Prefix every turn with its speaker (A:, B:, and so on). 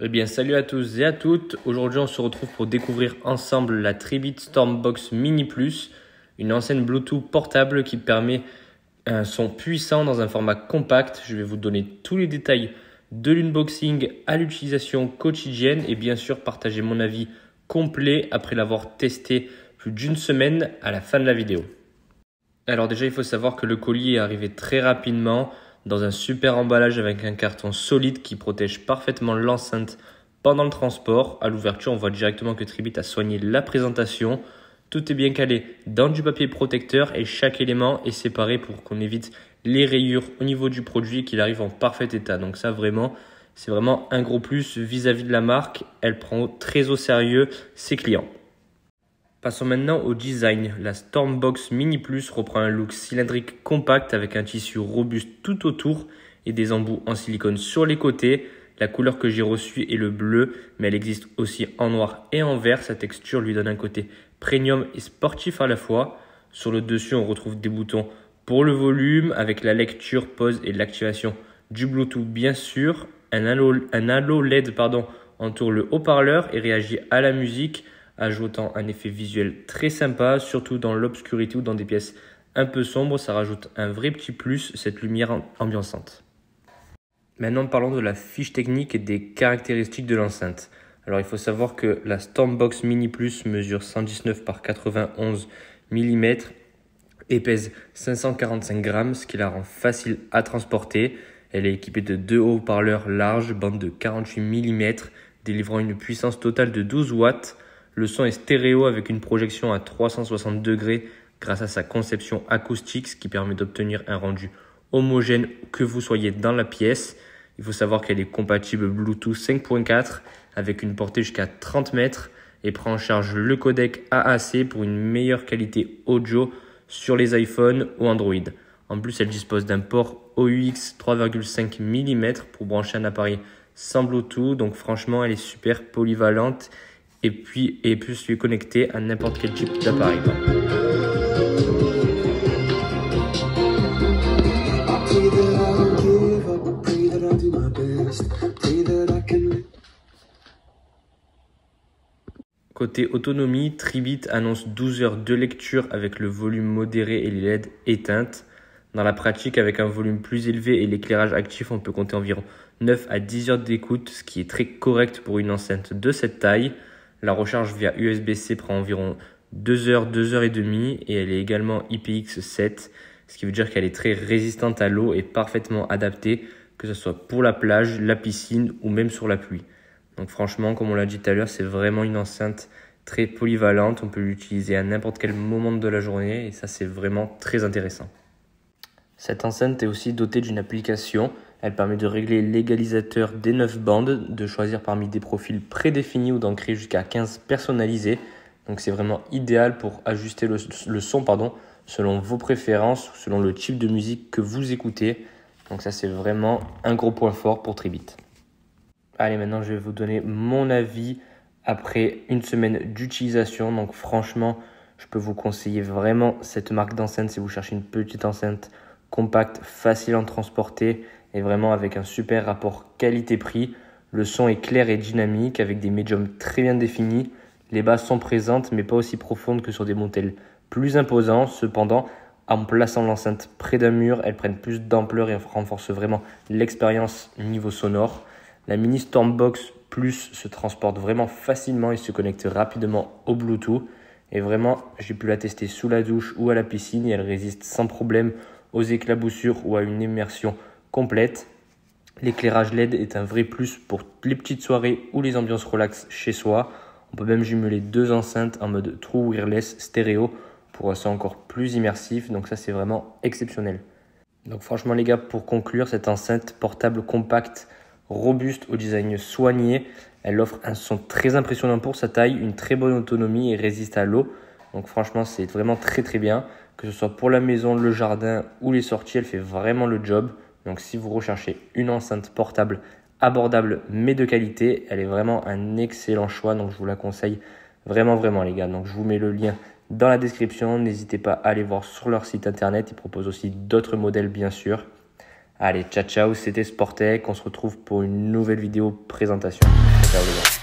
A: Eh bien, salut à tous et à toutes. Aujourd'hui, on se retrouve pour découvrir ensemble la Tribit Stormbox Mini Plus, une enceinte Bluetooth portable qui permet un son puissant dans un format compact. Je vais vous donner tous les détails de l'unboxing à l'utilisation quotidienne et bien sûr partager mon avis complet après l'avoir testé plus d'une semaine à la fin de la vidéo. Alors déjà, il faut savoir que le colis est arrivé très rapidement dans un super emballage avec un carton solide qui protège parfaitement l'enceinte pendant le transport. À l'ouverture, on voit directement que Tribit a soigné la présentation. Tout est bien calé dans du papier protecteur et chaque élément est séparé pour qu'on évite les rayures au niveau du produit et qu'il arrive en parfait état. Donc ça vraiment, c'est vraiment un gros plus vis-à-vis de la marque. Elle prend très au sérieux ses clients. Passons maintenant au design. La Stormbox Mini Plus reprend un look cylindrique compact avec un tissu robuste tout autour et des embouts en silicone sur les côtés. La couleur que j'ai reçue est le bleu, mais elle existe aussi en noir et en vert. Sa texture lui donne un côté premium et sportif à la fois. Sur le dessus, on retrouve des boutons pour le volume avec la lecture, pause et l'activation du Bluetooth bien sûr. Un halo LED entoure le haut-parleur et réagit à la musique, ajoutant un effet visuel très sympa, surtout dans l'obscurité ou dans des pièces un peu sombres. Ça rajoute un vrai petit plus, cette lumière ambiançante. Maintenant, parlons de la fiche technique et des caractéristiques de l'enceinte. Alors, il faut savoir que la Stormbox Mini Plus mesure 119 par 91 mm et pèse 545 grammes, ce qui la rend facile à transporter. Elle est équipée de deux haut-parleurs larges, bande de 48 mm, délivrant une puissance totale de 12 watts. Le son est stéréo avec une projection à 360 degrés grâce à sa conception acoustique, ce qui permet d'obtenir un rendu homogène que vous soyez dans la pièce. Il faut savoir qu'elle est compatible Bluetooth 5.4 avec une portée jusqu'à 30 mètres et prend en charge le codec AAC pour une meilleure qualité audio sur les iPhones ou Android. En plus, elle dispose d'un port AUX 3,5 mm pour brancher un appareil sans Bluetooth. Donc franchement, elle est super polyvalente et puis peut se connecter à n'importe quel type d'appareil. Côté autonomie, Tribit annonce 12 heures de lecture avec le volume modéré et les LED éteintes. Dans la pratique, avec un volume plus élevé et l'éclairage actif, on peut compter environ 9 à 10 heures d'écoute, ce qui est très correct pour une enceinte de cette taille. La recharge via USB-C prend environ 2 heures, 2 heures et demie et elle est également IPX7, ce qui veut dire qu'elle est très résistante à l'eau et parfaitement adaptée, que ce soit pour la plage, la piscine ou même sur la pluie. Donc franchement, comme on l'a dit tout à l'heure, c'est vraiment une enceinte très polyvalente. On peut l'utiliser à n'importe quel moment de la journée et ça, c'est vraiment très intéressant. Cette enceinte est aussi dotée d'une application. Elle permet de régler l'égalisateur des 9 bandes, de choisir parmi des profils prédéfinis ou d'en créer jusqu'à 15 personnalisés. Donc c'est vraiment idéal pour ajuster le son selon vos préférences ou selon le type de musique que vous écoutez. Donc ça, c'est vraiment un gros point fort pour Tribit. Allez, maintenant, je vais vous donner mon avis après une semaine d'utilisation. Donc franchement, je peux vous conseiller vraiment cette marque d'enceinte si vous cherchez une petite enceinte compacte, facile à en transporter et vraiment avec un super rapport qualité-prix. Le son est clair et dynamique avec des médiums très bien définis. Les basses sont présentes mais pas aussi profondes que sur des modèles plus imposants. Cependant, en plaçant l'enceinte près d'un mur, elles prennent plus d'ampleur et renforcent vraiment l'expérience niveau sonore. La mini Stormbox Plus se transporte vraiment facilement et se connecte rapidement au Bluetooth. Et vraiment, j'ai pu la tester sous la douche ou à la piscine et elle résiste sans problème aux éclaboussures ou à une immersion complète. L'éclairage LED est un vrai plus pour les petites soirées ou les ambiances relax chez soi. On peut même jumeler deux enceintes en mode True Wireless stéréo pour un son encore plus immersif. Donc ça, c'est vraiment exceptionnel. Donc franchement les gars, pour conclure, cette enceinte portable compacte, robuste au design soigné, elle offre un son très impressionnant pour sa taille, une très bonne autonomie et résiste à l'eau. Donc franchement, c'est vraiment très bien. Que ce soit pour la maison, le jardin ou les sorties, elle fait vraiment le job. Donc si vous recherchez une enceinte portable abordable mais de qualité, elle est vraiment un excellent choix. Donc je vous la conseille vraiment les gars. Donc je vous mets le lien dans la description. N'hésitez pas à aller voir sur leur site internet. Ils proposent aussi d'autres modèles bien sûr. Allez, ciao ciao, c'était Sportec. On se retrouve pour une nouvelle vidéo présentation. Ciao les gars.